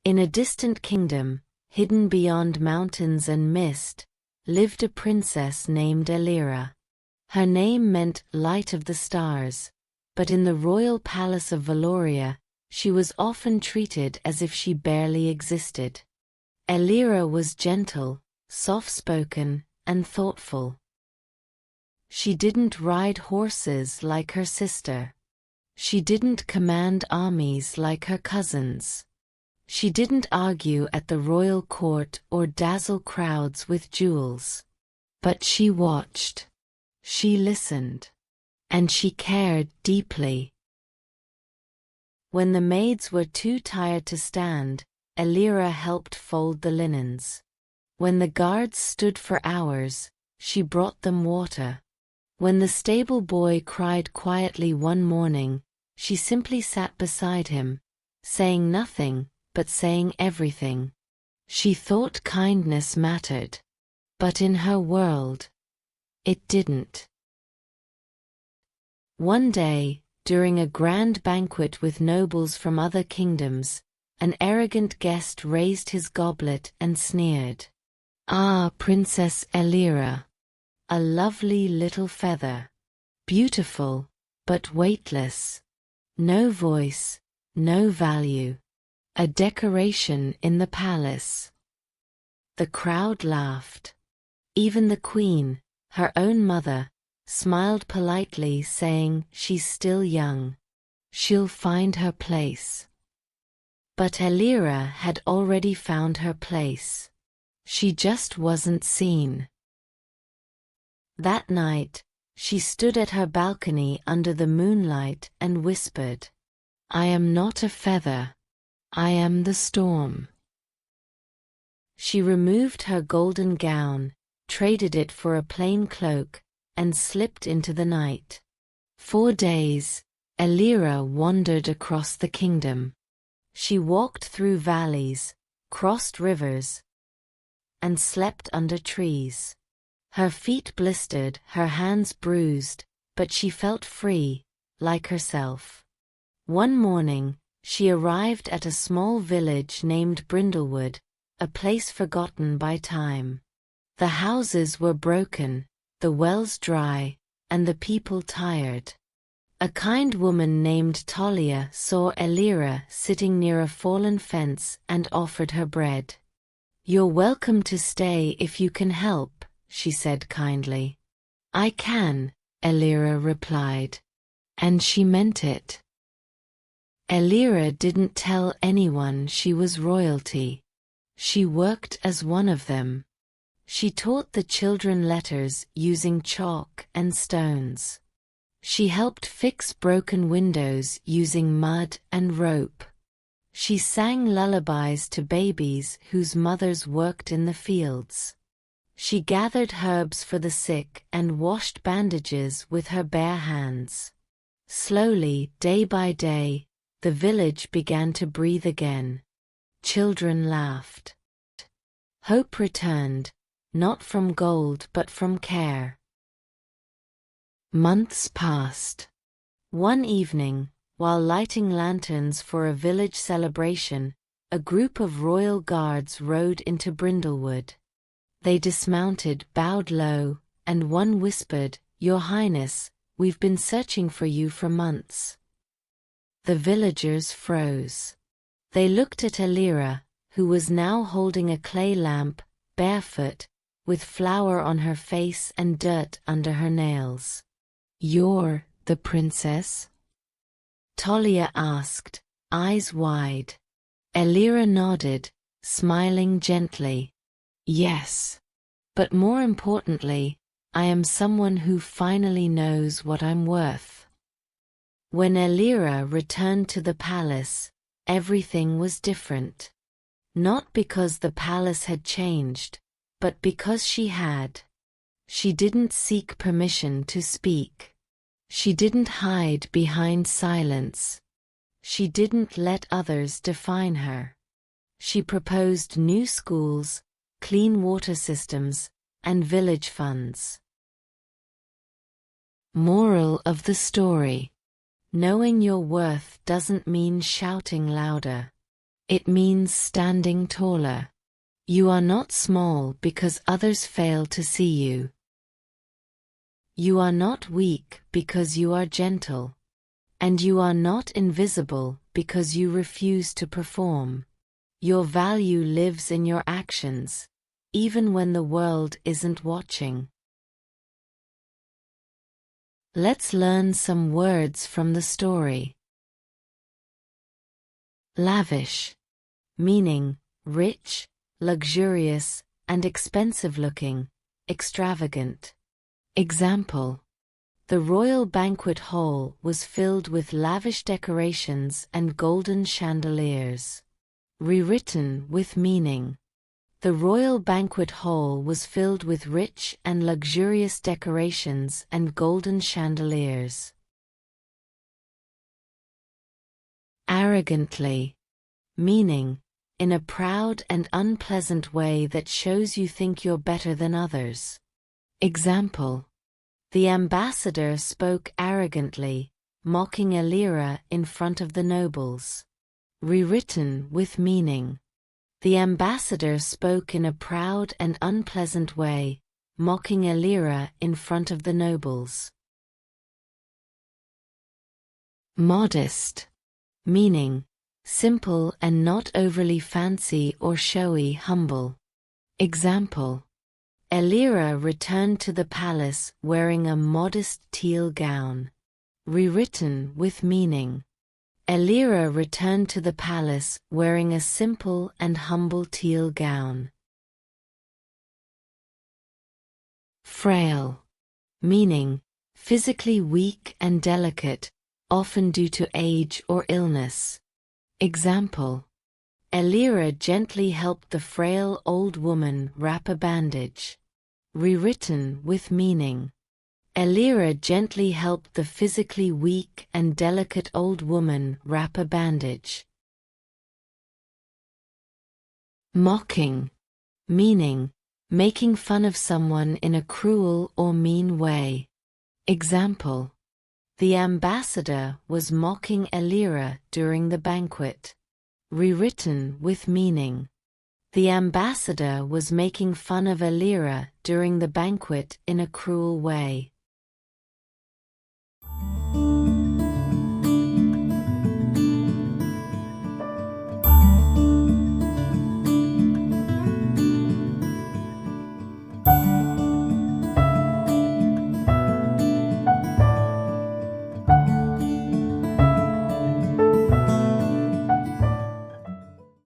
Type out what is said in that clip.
In a distant kingdom, hidden beyond mountains and mist, lived a princess named Elira. Her name meant light of the stars, but in the royal palace of Valoria, she was often treated as if she barely existed. Elira was gentle, soft-spoken, and thoughtful. She didn't ride horses like her sister. She didn't command armies like her cousins. She didn't argue at the royal court or dazzle crowds with jewels. But she watched. She listened. And she cared deeply. When the maids were too tired to stand, Elira helped fold the linens. When the guards stood for hours, she brought them water. When the stable boy cried quietly one morning, she simply sat beside him, saying nothing, but saying everything. She thought kindness mattered. But in her world, it didn't. One day, during a grand banquet with nobles from other kingdoms, an arrogant guest raised his goblet and sneered. "Ah, Princess Elira! A lovely little feather. Beautiful, but weightless. No voice, no value. A decoration in the palace." The crowd laughed. Even the queen, her own mother, smiled politely, saying, "She's still young. She'll find her place." But Elira had already found her place. She just wasn't seen. That night, she stood at her balcony under the moonlight and whispered, "I am not a feather. I am the storm." She removed her golden gown, traded it for a plain cloak, and slipped into the night. 4 days, Elira wandered across the kingdom. She walked through valleys, crossed rivers, and slept under trees. Her feet blistered, her hands bruised, but she felt free, like herself. One morning, she arrived at a small village named Brindlewood, a place forgotten by time. The houses were broken, the wells dry, and the people tired. A kind woman named Talia saw Elira sitting near a fallen fence and offered her bread. "You're welcome to stay if you can help," she said kindly. "I can," Elira replied. And she meant it. Elira didn't tell anyone she was royalty. She worked as one of them. She taught the children letters using chalk and stones. She helped fix broken windows using mud and rope. She sang lullabies to babies whose mothers worked in the fields. She gathered herbs for the sick and washed bandages with her bare hands. Slowly, day by day, the village began to breathe again. Children laughed. Hope returned, not from gold but from care. Months passed. One evening, while lighting lanterns for a village celebration, a group of royal guards rode into Brindlewood. They dismounted, bowed low, and one whispered, "Your Highness, we've been searching for you for months." The villagers froze. They looked at Elira, who was now holding a clay lamp, barefoot, with flour on her face and dirt under her nails. "You're the princess?" Talia asked, eyes wide. Elira nodded, smiling gently. "Yes. But more importantly, I am someone who finally knows what I'm worth." When Elira returned to the palace, everything was different. Not because the palace had changed, but because she had. She didn't seek permission to speak. She didn't hide behind silence. She didn't let others define her. She proposed new schools, clean water systems, and village funds. Moral of the story: knowing your worth doesn't mean shouting louder. It means standing taller. You are not small because others fail to see you. You are not weak because you are gentle. And you are not invisible because you refuse to perform. Your value lives in your actions, even when the world isn't watching. Let's learn some words from the story. Lavish, meaning rich, luxurious, and expensive-looking, extravagant. Example: the royal banquet hall was filled with lavish decorations and golden chandeliers. Rewritten with meaning: the royal banquet hall was filled with rich and luxurious decorations and golden chandeliers. Arrogantly, meaning in a proud and unpleasant way that shows you think you're better than others. Example: the ambassador spoke arrogantly, mocking Elira in front of the nobles. Rewritten with meaning: the ambassador spoke in a proud and unpleasant way, mocking Elira in front of the nobles. Modest, meaning simple and not overly fancy or showy, humble. Example: Elira returned to the palace wearing a modest teal gown. Rewritten with meaning: Elira returned to the palace wearing a simple and humble teal gown. Frail, meaning physically weak and delicate, often due to age or illness. Example: Elira gently helped the frail old woman wrap a bandage. Rewritten with meaning: Elira gently helped the physically weak and delicate old woman wrap a bandage. Mocking, meaning making fun of someone in a cruel or mean way. Example: the ambassador was mocking Elira during the banquet. Rewritten with meaning: the ambassador was making fun of Elira during the banquet in a cruel way.